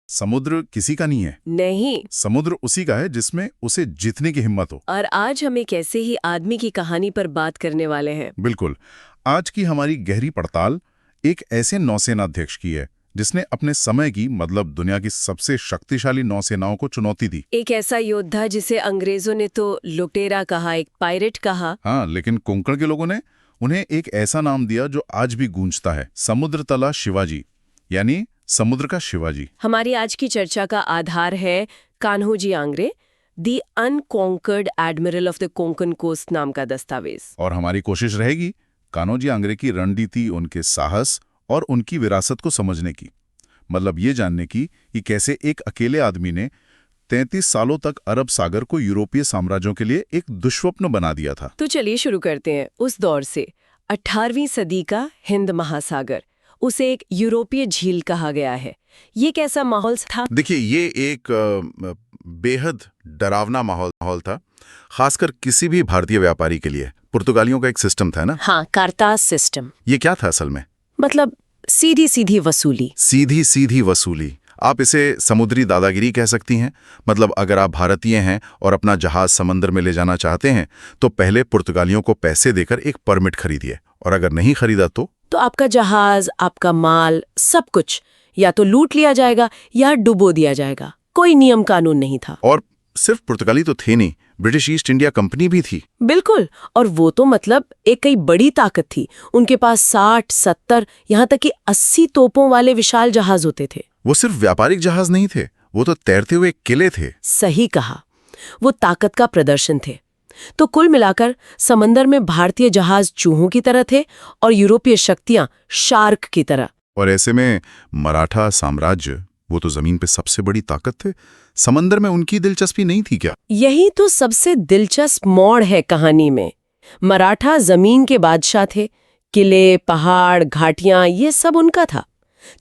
समुद्र किसी का नहीं है। नहीं। समुद्र उसी का है जिसमें उसे जीतने की हिम्मत हो। और आज हम एक ऐसे ही आदमी की कहानी पर बात करने वाले हैं। बिल्कुल। आज की हमारी गहरी पड़ताल एक ऐसे नौसेनाध्यक्ष की है जिसने अपने समय की मतलब दुनिया की सबसे शक्तिशाली नौसेनाओं को चुनौती दी। एक ऐसा योद्धा जिसे अंग्रेजों ने तो लुटेरा कहा, एक पायरेट कहा। हाँ, लेकिन कोंकण के लोगों ने उन्हें एक ऐसा नाम दिया जो आज भी गूंजता है, समुद्र तला शिवाजी, यानी समुद्र का शिवाजी। हमारी आज की चर्चा का आधार है Kanhoji Angre, the unconquered admiral of the Konkan coast नाम का दस्तावेज। और हमारी कोशिश रहेगी कान्होजी आंग्रे की रणनीति, उनके साहस और उनकी विरासत को समझने की। मतलब ये जानने की कि कैसे एक अकेले आदमी ने 33 सालों तक अरब सागर को यूरोपीय साम्राज्यों के लिए एक दुष्स्वप्न बना दिया था। तो चलिए शुरू करते हैं उस दौर से। 18वीं सदी का हिंद महासागर, उसे एक यूरोपीय झील कहा गया है। ये कैसा माहौल था? देखिए, ये एक बेहद डरावना माहौल था, खासकर किसी भी भारतीय व्यापारी के लिए। पुर्तगालियों का एक सिस्टम था ना। हाँ, कार्ताज सिस्टम। ये क्या था असल में? मतलब सीधी सीधी वसूली। सीधी सीधी वसूली। आप इसे समुद्री दादागिरी कह सकती हैं। मतलब अगर आप भारतीय हैं और अपना जहाज समंदर में ले जाना चाहते हैं तो पहले पुर्तगालियों को पैसे देकर एक परमिट खरीदिए, और अगर नहीं खरीदा तो आपका जहाज, आपका माल, सब कुछ या तो लूट लिया जाएगा या डुबो दिया जाएगा। कोई नियम कानून नहीं था। और सिर्फ पुर्तगाली तो थे नहीं, ब्रिटिश ईस्ट इंडिया कंपनी भी थी। बिल्कुल। और वो तो मतलब एक कई बड़ी ताकत थी। उनके पास 60, 70, यहाँ तक कि 80 तोपों वाले विशाल जहाज होते थे। वो सिर्फ व्यापारिक जहाज नहीं थे, वो तो तैरते हुए किले थे। सही कहा, वो ताकत का प्रदर्शन थे। तो कुल मिलाकर समंदर में भारतीय जहाज चूहों की तरह थे और यूरोपीय शक्तियां शार्क की तरह। और ऐसे में मराठा साम्राज्य, वो तो जमीन पे सबसे बड़ी ताकत थे, समंदर में उनकी दिलचस्पी नहीं थी क्या? यही तो सबसे दिलचस्प मोड़ है कहानी में। मराठा जमीन के बादशाह थे। किले, पहाड़, घाटियां, ये सब उनका था।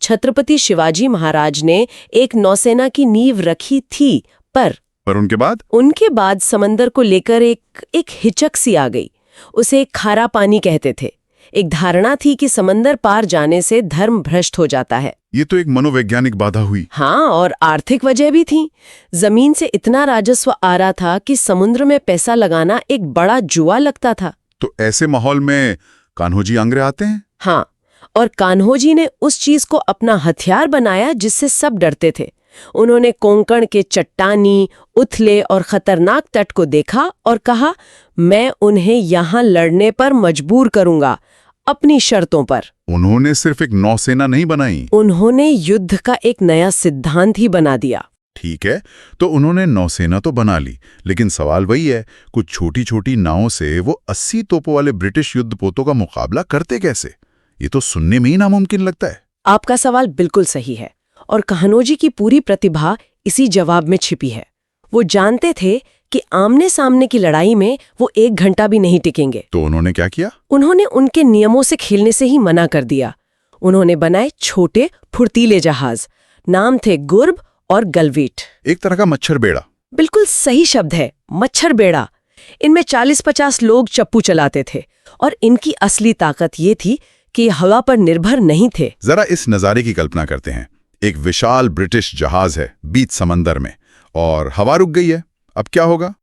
छत्रपति शिवाजी महाराज ने एक नौसेना की नींव रखी थी, पर उनके बाद समंदर को लेकर एक हिचक सी आ गई। उसे खारा पानी कहते थे। एक धारणा थी कि समंदर पार जाने से धर्म भ्रष्ट हो जाता है। ये तो एक मनोवैज्ञानिक बाधा हुई। हाँ, और आर्थिक वजह भी थी। जमीन से इतना राजस्व आ रहा था कि समुद्र में पैसा लगाना एक बड़ा जुआ लगता था। तो ऐसे माहौल में कान्होजी आंग्रे आते हैं। हाँ, और कान्होजी ने उस चीज को अपना हथियार बनाया जिससे सब डरते थे। उन्होंने कोंकण के चट्टानी, उथले और खतरनाक तट को देखा और कहा, मैं उन्हें यहाँ लड़ने पर मजबूर करूंगा, अपनी शर्तों पर। उन्होंने सिर्फ एक नौसेना नहीं बनाई, उन्होंने युद्ध का एक नया सिद्धांत ही बना दिया। ठीक है, तो उन्होंने नौसेना तो बना ली, लेकिन सवाल वही है, कुछ छोटी छोटी नावों से वो 80 तोपों वाले ब्रिटिश युद्धपोतों का मुकाबला करते कैसे? ये तो सुनने में ही नामुमकिन लगता है। आपका सवाल बिल्कुल सही है, और कान्होजी की पूरी प्रतिभा इसी जवाब में छिपी है। वो जानते थे कि आमने सामने की लड़ाई में वो 1 घंटा भी नहीं टिकेंगे। तो उन्होंने क्या किया? उन्होंने उनके नियमों से खेलने से ही मना कर दिया। उन्होंने बनाए छोटे फुर्तीले जहाज। नाम थे गुर्ब और गलवीट। एक तरह का मच्छर बेड़ा। बिल्कुल सही शब्द है, मच्छर बेड़ा। इनमें 40-50 लोग चप्पू चलाते थे, और इनकी असली ताकत ये थी कि हवा पर निर्भर नहीं थे। जरा इस नजारे की कल्पना करते हैं। एक विशाल ब्रिटिश जहाज है बीच समंदर में, और हवा रुक गई है। अब क्या होगा?